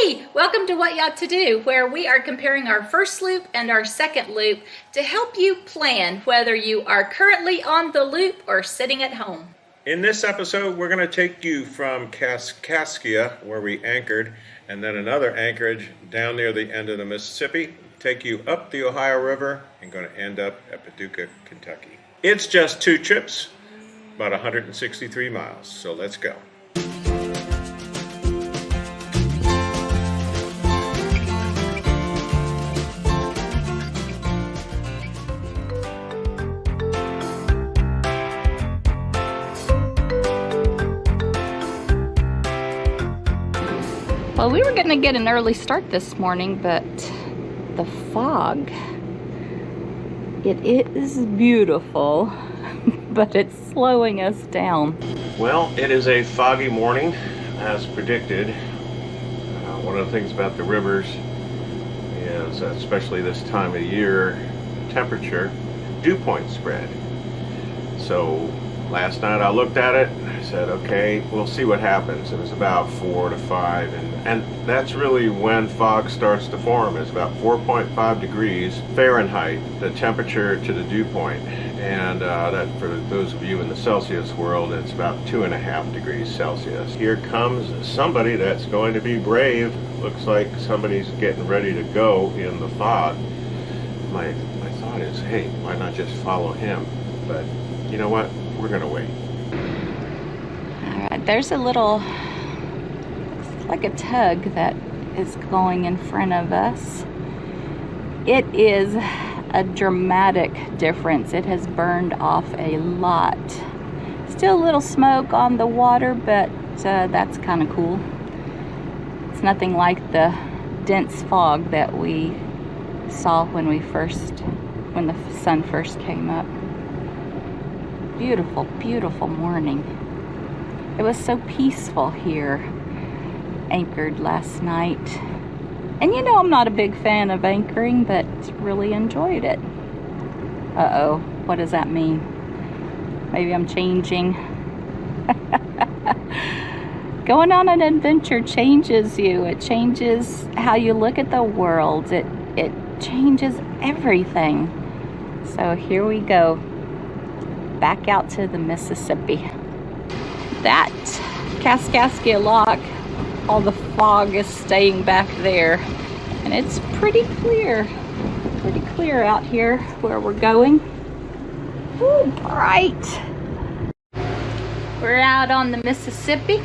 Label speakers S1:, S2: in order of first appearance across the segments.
S1: Hey, welcome to What Yacht To Do, where we are comparing our first loop and our second loop to help you plan whether you are currently on the loop or sitting at home.
S2: In this episode, we're going to take you from Kaskaskia, where we anchored, and then another anchorage down near the end of the Mississippi, take you up the Ohio River, and going to end up at Paducah, Kentucky. It's just 2 trips, about 163 miles, so let's go.
S1: Well, we were going to get an early start this morning, but the fog, it is beautiful, but it's slowing us down.
S2: Well, it is a foggy morning, as predicted. One of the things about the rivers is, especially this time of year, temperature, dew point spread. So last night I looked at it, I said, okay, we'll see what happens. It was about 4 to 5, and that's really when fog starts to form. It's about 4.5 degrees Fahrenheit, the temperature to the dew point. And that, for those of you in the Celsius world, it's about 2.5 degrees Celsius. Here comes somebody that's going to be brave. Looks like somebody's getting ready to go in the fog. My thought is, hey, why not just follow him? But you know what? We're gonna wait.
S1: All right, there's a little, looks like a tug that is going in front of us. It is a dramatic difference. It has burned off a lot. Still a little smoke on the water, but that's kind of cool. It's nothing like the dense fog that we saw when the sun first came up. Beautiful, beautiful morning. It was so peaceful here, anchored last night. And you know I'm not a big fan of anchoring, but really enjoyed it. Uh-oh, what does that mean? Maybe I'm changing. Going on an adventure changes you. It changes how you look at the world. It changes everything. So here we go. Back out to the Mississippi. That Kaskaskia Lock, all the fog is staying back there, and it's pretty clear out here where we're going. Ooh, bright. We're out on the Mississippi.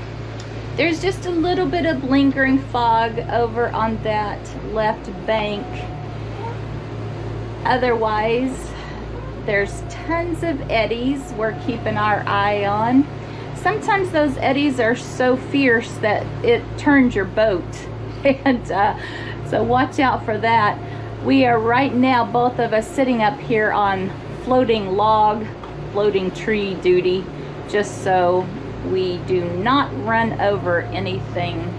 S1: There's just a little bit of lingering fog over on that left bank. Otherwise, there's tons of eddies we're keeping our eye on. Sometimes those eddies are so fierce that it turns your boat. And so watch out for that. We are right now, both of us, sitting up here on floating log, floating tree duty, just so we do not run over anything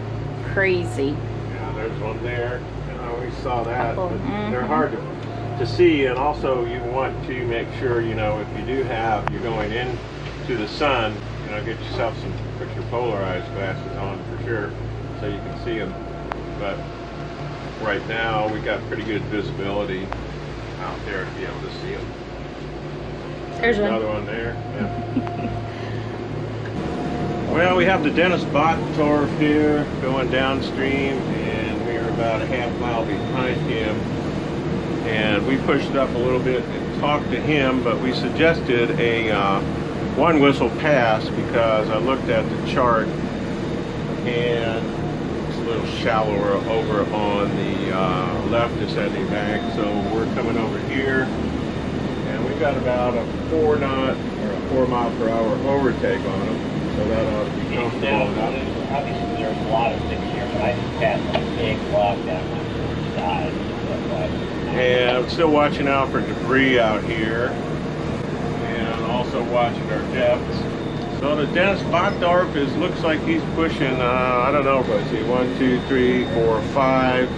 S1: crazy.
S2: Yeah, there's one there. And I always saw that. But they're hard to see, and also you want to make sure, you know, if you do have, you're going in to the sun, you know, get yourself put your polarized glasses on for sure so you can see them. But right now we got pretty good visibility out there to be able to see them. There's another one there. Yeah. Well, we have the Dennis Bottorff here going downstream, and we're about a half mile behind him. And we pushed up a little bit and talked to him, but we suggested a one whistle pass because I looked at the chart and it's a little shallower over on the left descending bank. So we're coming over here, and we've got about a 4 knot or a 4 mile per hour overtake on them. So that ought to be comfortable enough.
S3: Obviously there's a lot of things here, but I just passed a big log down one side.
S2: And I'm still watching out for debris out here, and also watching our depths. So the Dennis Bottorff looks like he's pushing, I don't know, but see, 1, 2, 3, 4, 5.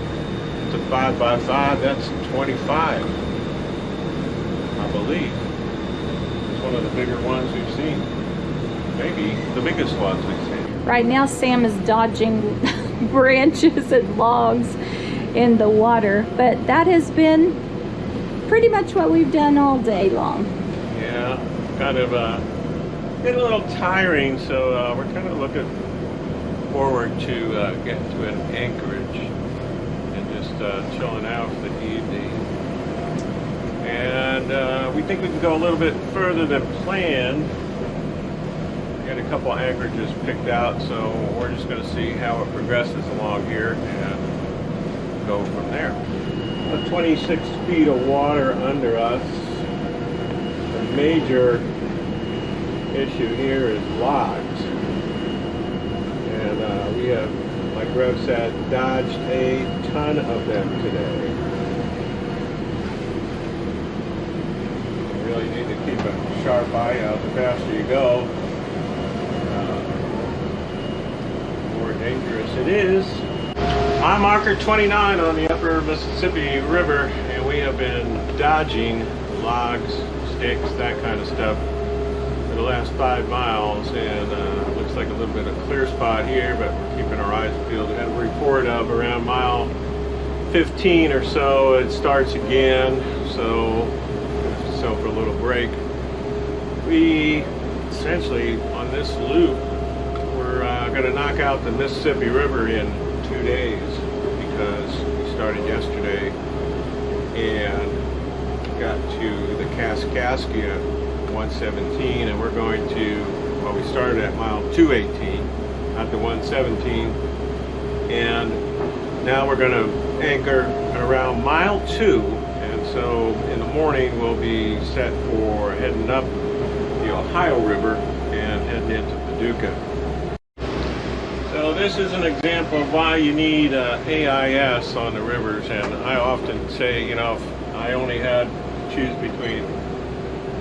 S2: It's a 5 by 5. That's 25, I believe. It's one of the bigger ones we've seen. Maybe the biggest ones we've seen.
S1: Right now Sam is dodging branches and logs in the water. But that has been pretty much what we've done all day long.
S2: Yeah, kind of getting a little tiring, so we're kind of looking forward to getting to an anchorage and just chilling out for the evening. And we think we can go a little bit further than planned. Got a couple anchorages picked out, so we're just going to see how it progresses along here and go from there. 26 feet of water under us. The major issue here is logs. And we have, like Rev said, dodged a ton of them today. You really need to keep a sharp eye out the faster you go. The more dangerous it is. I'm marker 29 on the upper Mississippi River, and we have been dodging logs, sticks, that kind of stuff for the last 5 miles, and looks like a little bit of clear spot here, but we're keeping our eyes peeled. We have a report of around mile 15 or so it starts again, so give yourself a little break. We essentially on this loop we're going to knock out the Mississippi River in 2 days, because we started yesterday and got to the Kaskaskia 117, and we're going to, well, we started at mile 218 at the 117, and now we're going to anchor at around mile 2, and so in the morning we'll be set for heading up the Ohio River and heading into Paducah. So this is an example of why you need AIS on the rivers, and I often say, you know, if I only had to choose between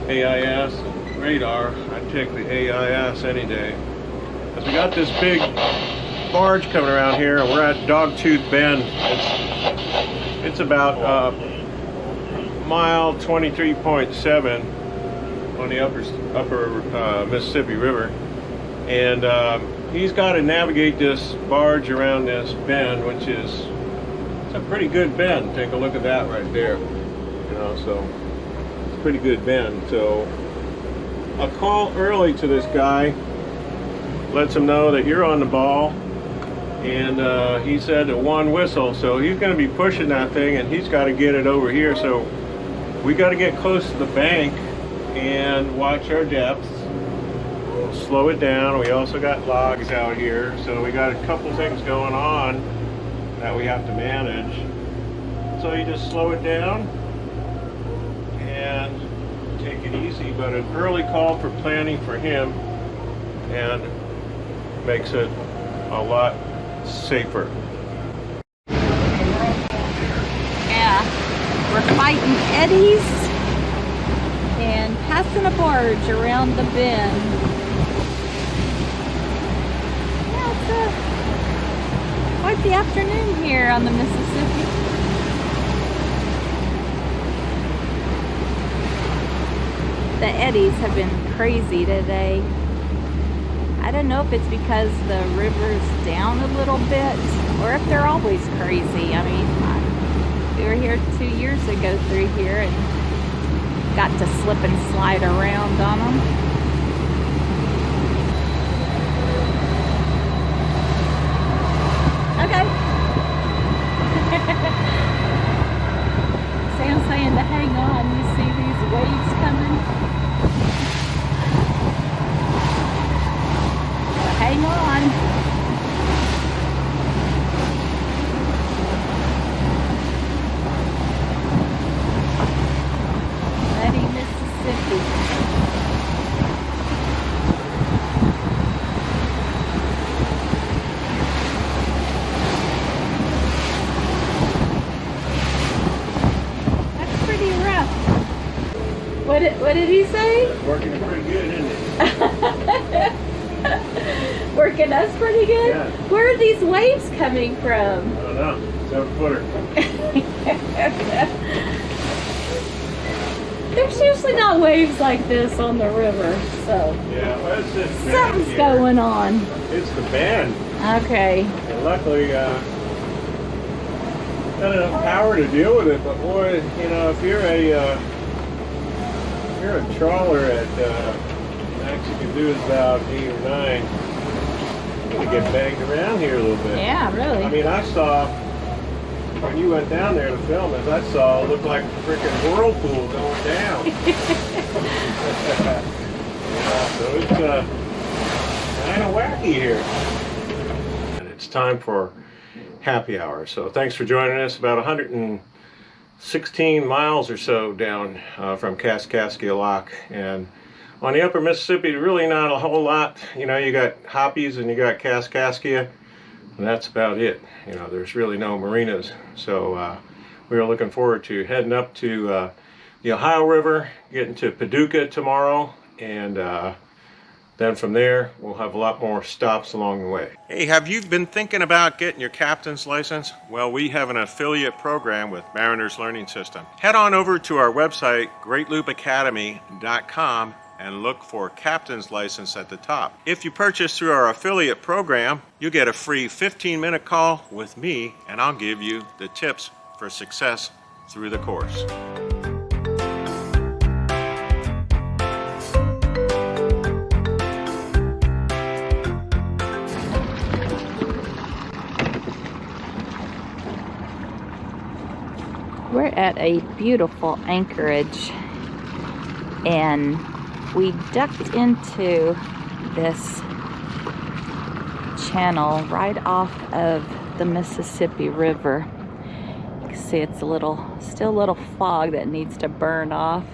S2: AIS and radar, I'd take the AIS any day. Because we got this big barge coming around here, and we're at Dogtooth Bend. It's about mile 23.7 on the upper Mississippi River, and he's got to navigate this barge around this bend, which is, it's a pretty good bend. Take a look at that right there. You know, so it's a pretty good bend. So a call early to this guy lets him know that you're on the ball, and he said a 1 whistle, so he's going to be pushing that thing, and he's got to get it over here. So we got to get close to the bank and watch our depths. Slow it down. We also got logs out here, so we got a couple things going on that we have to manage. So you just slow it down and take it easy, but an early call for planning for him and makes it a lot safer.
S1: Yeah, we're fighting eddies and passing a barge around the bend. Quite the afternoon here on the Mississippi. The eddies have been crazy today. I don't know if it's because the river's down a little bit or if they're always crazy. I mean, we were here 2 years ago through here and got to slip and slide around on them. Okay. Sam's saying to hang on. You see these waves coming? So hang on. Muddy Mississippi. What did he say?
S2: It's working pretty good, isn't it?
S1: Working us pretty good?
S2: Yeah.
S1: Where are these waves coming from?
S2: I don't know. 7-footer.
S1: There's usually not waves like this on the river, so
S2: yeah, well, it's this bend
S1: something's
S2: here.
S1: going on.
S2: It's the bend.
S1: Okay.
S2: And luckily, got enough power to deal with it. But boy, you know, if you're a trawler at max you can do is about 8 or 9. You're gonna get banged around here a little bit.
S1: Yeah, really.
S2: I mean, I saw when you went down there to film it. I saw it looked like a freaking whirlpool going down. Yeah, so it's kind of wacky here. And it's time for happy hour. So thanks for joining us. About 116 miles or so down from Kaskaskia Lock, and on the upper Mississippi, really not a whole lot. You know, you got Hoppies and you got Kaskaskia, and that's about it. You know, there's really no marinas. So we are looking forward to heading up to the Ohio River, getting to Paducah tomorrow, and then from there, we'll have a lot more stops along the way. Hey, have you been thinking about getting your captain's license? Well, we have an affiliate program with Mariners Learning System. Head on over to our website, greatloopacademy.com, and look for captain's license at the top. If you purchase through our affiliate program, you get a free 15-minute call with me, and I'll give you the tips for success through the course.
S1: We're at a beautiful anchorage, and we ducked into this channel right off of the Mississippi River. You can see it's still a little fog that needs to burn off.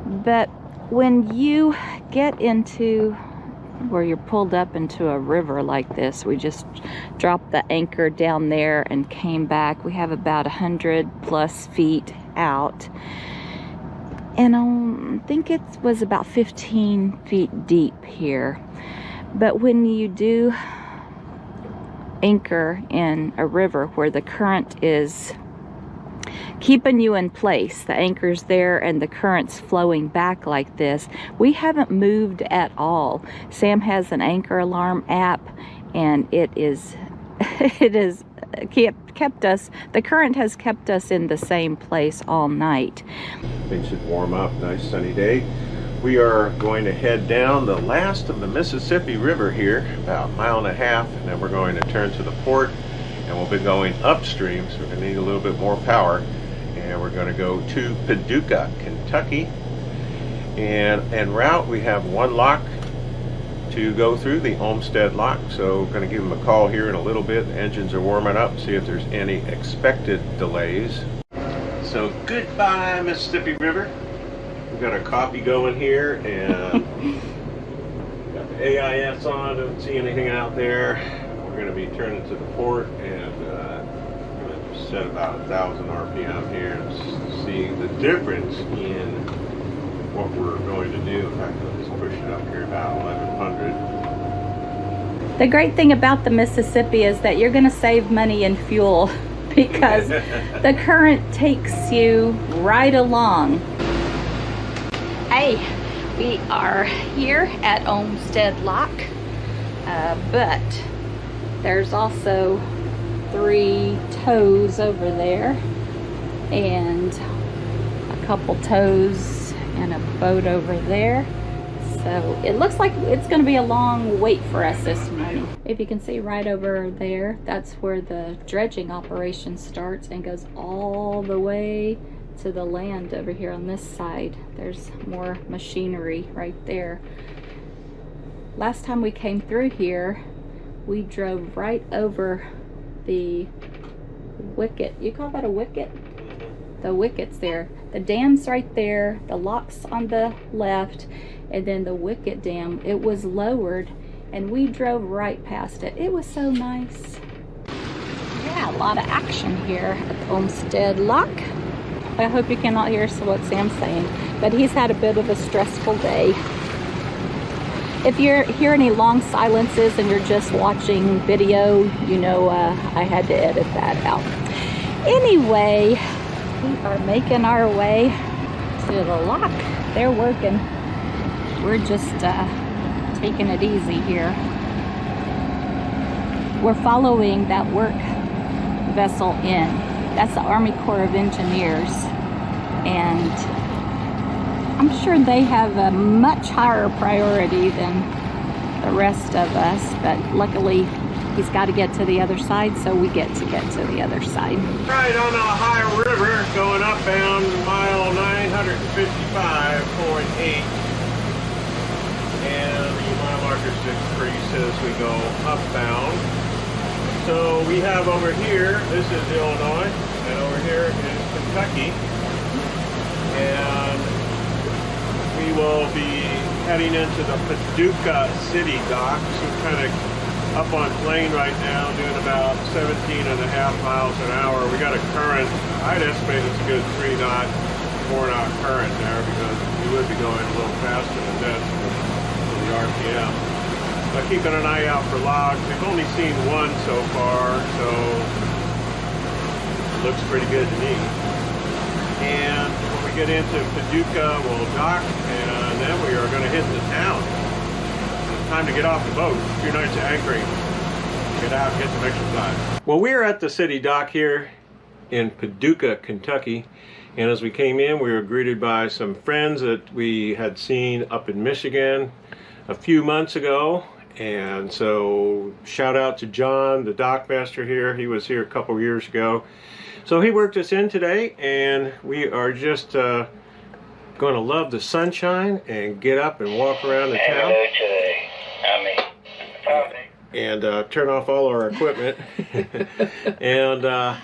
S1: But when you get into where you're pulled up into a river like this, we just dropped the anchor down there and came back. We have about 100+ feet out, and I think it was about 15 feet deep here. But when you do anchor in a river where the current is keeping you in place, the anchor's there and the current's flowing back like this, we haven't moved at all. Sam has an anchor alarm app, and it has kept us, the current has kept us in the same place all night.
S2: Things should warm up. Nice sunny day. We are going to head down the last of the Mississippi River here, about 1.5 miles, and then we're going to turn to the port, and we'll be going upstream, so we're going to need a little bit more power. And we're going to go to Paducah, Kentucky. And en route, we have one lock to go through, the Homestead Lock. So we're going to give them a call here in a little bit. The engines are warming up, see if there's any expected delays. So goodbye, Mississippi River. We've got our coffee going here, and got the AIS on. Don't see anything out there. We're going to be turning to the port, and set about 1,000 RPM here and see the difference in what we're going to do. In fact, let's push it up here about 1,100.
S1: The great thing about the Mississippi is that you're going to save money in fuel because the current takes you right along. Hey, we are here at Homestead Lock, but there's also 3 tows over there and a couple tows and a boat over there. So it looks like it's going to be a long wait for us this morning. If you can see right over there, that's where the dredging operation starts and goes all the way to the land over here on this side. There's more machinery right there. Last time we came through here, we drove right over the wicket. You call that a wicket? The wicket's there. The dam's right there. The lock's on the left, and then the wicket dam. It was lowered, and we drove right past it. It was so nice. Yeah, a lot of action here at Homestead Lock. I hope you cannot hear what Sam's saying, but he's had a bit of a stressful day. If you hear any long silences and you're just watching video, you know I had to edit that out. Anyway, we are making our way to the lock. They're working. We're just taking it easy here. we're following that work vessel in. That's the Army Corps of Engineers, and I'm sure they have a much higher priority than the rest of us, but luckily he's got to get to the other side, so we get to the other side.
S2: Right on the Ohio River, going upbound, mile 955.8. And the mile marker decreases as we go upbound. So we have over here, this is Illinois, and over here is Kentucky. And we will be heading into the Paducah City dock. So we're kind of up on plane right now, doing about 17.5 miles an hour. We got a current, I'd estimate it's a good 3-knot, 4-knot current there, because we would be going a little faster than this for the RPM. But keeping an eye out for logs. We've only seen one so far, so it looks pretty good to me. And when we get into Paducah, we'll dock, and then we are going to hit the town. It's time to get off the boat. A few nights of anchoring. Get out and get some exercise. Well, we're at the city dock here in Paducah, Kentucky. And as we came in, we were greeted by some friends that we had seen up in Michigan a few months ago. And so shout out to John, the dock master here. He was here a couple years ago. So he worked us in today, and we are just going to love the sunshine and get up and walk around the town. And turn off all our equipment and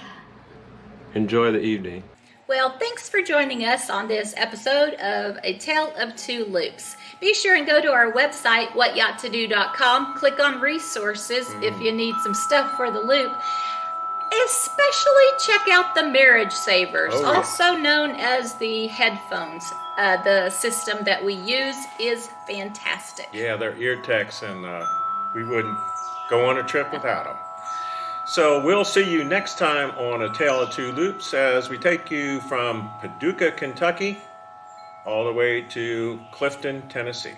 S2: enjoy the evening.
S1: Well, thanks for joining us on this episode of A Tale of Two Loops. Be sure and go to our website, whatyachttodo.com. Click on resources if you need some stuff for the loop. Especially check out the Marriage Savers, also known as the headphones. The system that we use is fantastic.
S2: Yeah, they're ear techs, and we wouldn't go on a trip without them. So we'll see you next time on A Tale of Two Loops as we take you from Paducah, Kentucky, all the way to Clifton, Tennessee.